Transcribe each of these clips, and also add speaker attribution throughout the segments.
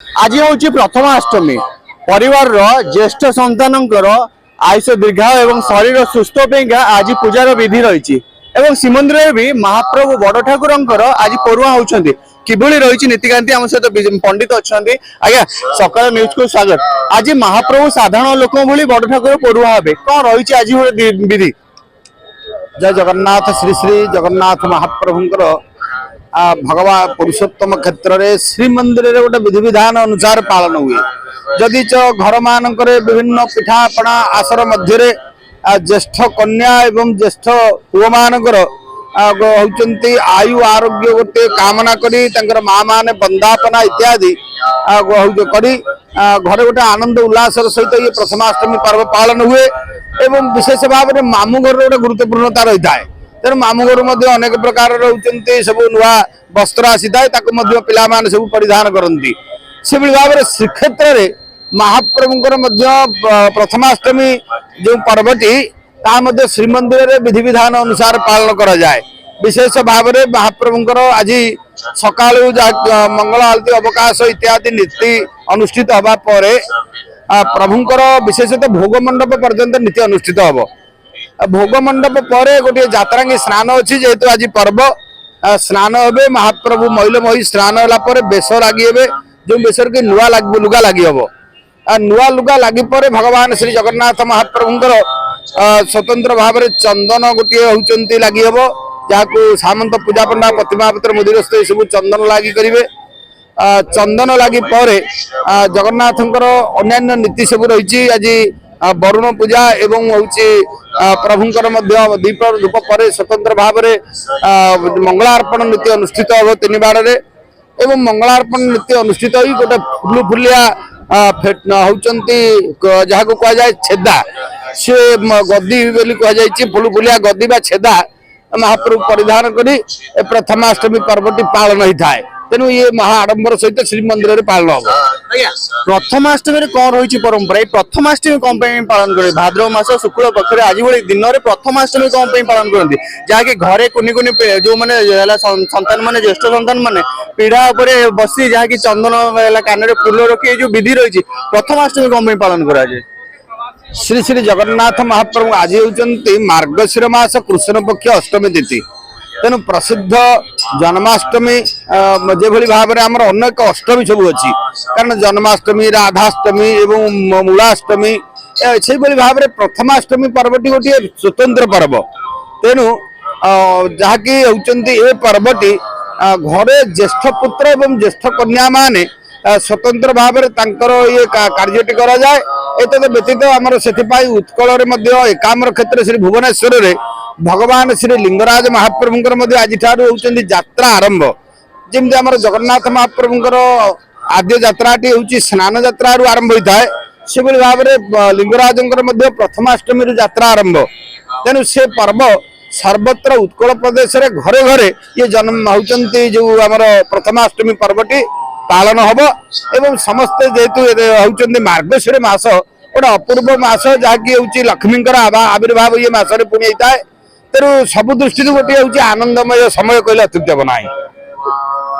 Speaker 1: आज हूँ प्रथमाष्टमी परिवार ज्येष्ठ सन्तानकर आयुष दीर्घायु एवं शरीर सुस्थ आज पूजार विधि रही श्रीमंदिर भी महाप्रभु बड़ ठाकुर आज पड़ुआ होती किभली रही नीतिकांति आम सहित पंडित अच्छा आज्ञा सकाल न्यूज को स्वागत। आज महाप्रभु साधारण लोक भली बड़ ठाकुर पड़ुआ हे कौन रही आज विधि।
Speaker 2: जय जगन्नाथ श्री श्री जगन्नाथ महाप्रभुंकर भगवान पुरुषोत्तम क्षेत्र में श्रीमंदिर गोटे विधि विधान अनुसार पालन हुए। जदि घर मानक विभिन्न पिठापणा आसर मध्य ज्येष्ठ कन्या एवं ज्येष्ठ पुओ मानकर होती आयु आरोग्य गोटे कामना करी माँ मान बंदापना इत्यादि करी घरे गोटे आनंद उल्लास सहित ये प्रथमाष्टमी पर्व पालन हुए एवं विशेष भाव में मामू घर गोटे गुरुत्वपूर्णता रही है। तेणु मामू घर अनेक प्रकार रोचे सब नुआ वस्त्र आसी था पिला सब परिधान करती से भाव में श्रीक्षेत्र में महाप्रभुंकर प्रथमाष्टमी जो पर्वटी ता श्रीमंदिर विधि विधान अनुसार पालन करा जाए। विशेष भाव में महाप्रभुंकर आज सका मंगल आलती अवकाश इत्यादि नीति अनुष्ठित हवा पर प्रभुंकर विशेषतः भोग मंडप पर्यंत नीति अनुष्ठित हम। भोग मंडप पर गोटे जात्रांगी स्नान अच्छी जेहेतु आज पर्व स्नान हे महाप्रभु मैल मही स्नान है बेश लगी जो बेसर की नुआ लुगा लगी हम। नुआ लुगा लगी पर भगवान श्री जगन्नाथ महाप्रभुंकर स्वतंत्र भाव में चंदन गोटे होती लगी हम जहाँ सामंत पूजा पंडा प्रतिमा पत्र मुदिरस्त सब चंदन लगी करेंगे। चंदन लगी पर जगन्नाथंकर अन्य नीति सब रही आज वरुण पूजा एवं हूँ प्रभुंकर दीप धूप पर स्वतंत्र भाव में मंगलार्पण नीति अनुष्ठित हम 3 बाड़े एवं मंगलार्पण नीति अनुष्ठित हो गोटे फुलु फुलिया होती जहाँ को कह जाए छेदा से गद्दी बोली कह जाए फुलु फुलिया गद्दी बा छेदा महाप्रभु परिधान करी प्रथमाष्टमी पर्वटी पालन होता है। तेणु ये महाआडंबर सहित श्रीमंदिर में पालन हम।
Speaker 1: प्रथमाष्टमी कौन रही परंपरा प्रथमाष्टमी कौन पालन करें भाद्रव मास शुक्ल पक्ष आज भाई दिन में प्रथमाष्टमी कौन पालन करती जहाँकि घरे कुनि कुनि जो मैंने सन्तान मैंने ज्येष्ठ सन्तान मैंने पीढ़ा बसी जहाँकि चंदन कान फूल रखी जो विधि रही प्रथमाष्टमी कौन पालन कराए।
Speaker 2: श्री श्री जगन्नाथ महाप्रभु आज होती मार्गशीर मास कृष्ण पक्ष अष्टमी तिथि। तेणु प्रसिद्ध जन्माष्टमी जो भाव में आमर अनेक अष्टमी सब अच्छी कारण जन्माष्टमी राधाष्टमी एवं मूलाष्टमी से भाव में प्रथमाष्टमी पर्वटी गोटे स्वतंत्र पर्व। तेणु जहाँकि होती ये पर्वटी घरे ज्येष्ठ पुत्र एवं ज्येष्ठ कन्या माने स्वतंत्र भाव में ये कार्यटी करा जाए। एतद व्यतीत आमर से उत्कल एकाम्र क्षेत्र श्री भुवनेश्वर में भगवान श्री लिंगराज महाप्रभुंकर आज होती यात्रा आरंभ जमी आम जगन्नाथ महाप्रभुंकर आद्य यात्राटी हूँ स्नान यात्रा आरंभ होता है से भाव में लिंगराजंकर प्रथमाष्टमी यात्रा आरंभ। तेणु से पर्व सर्वत्र उत्कल प्रदेश में घरे घरे ये जन्म होती जो आमर प्रथमाष्टमी पर्वटी पालन हम एवं समस्ते जेहेतु होती मार्गशीर मास गोटे अपूर्व मास जहाँकि हूँ लक्ष्मी आविर्भाव ये मसरे पुणी होता है। तेणु सब दृष्टि गोटे हूँ आनंदमय समय कहले अत्युक्त बना।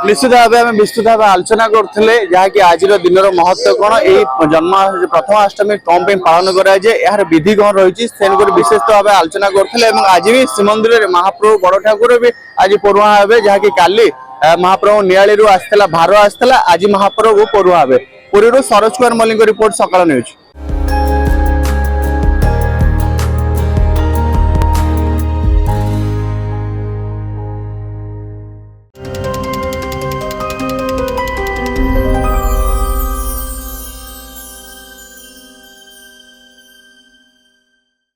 Speaker 1: निश्चित भाव में विस्तृत भाव आलोचना करते जहाँकि आज दिन महत्व कौन यही जन्म प्रथमाष्टमी कौन पालन कराए यार विधि कौन रही विशेष भाव आलोचना करते आज भी श्रीमंदिर महाप्रभु बड़ ठाकुर भी आज पड़ुआ हे जहाँकि काली महाप्रभु नियाली आसला भार आसला आज महाप्रभु पड़ुआ हे। पुरी सरोज कुमार मल्लिक रिपोर्ट सकाल न्यूज।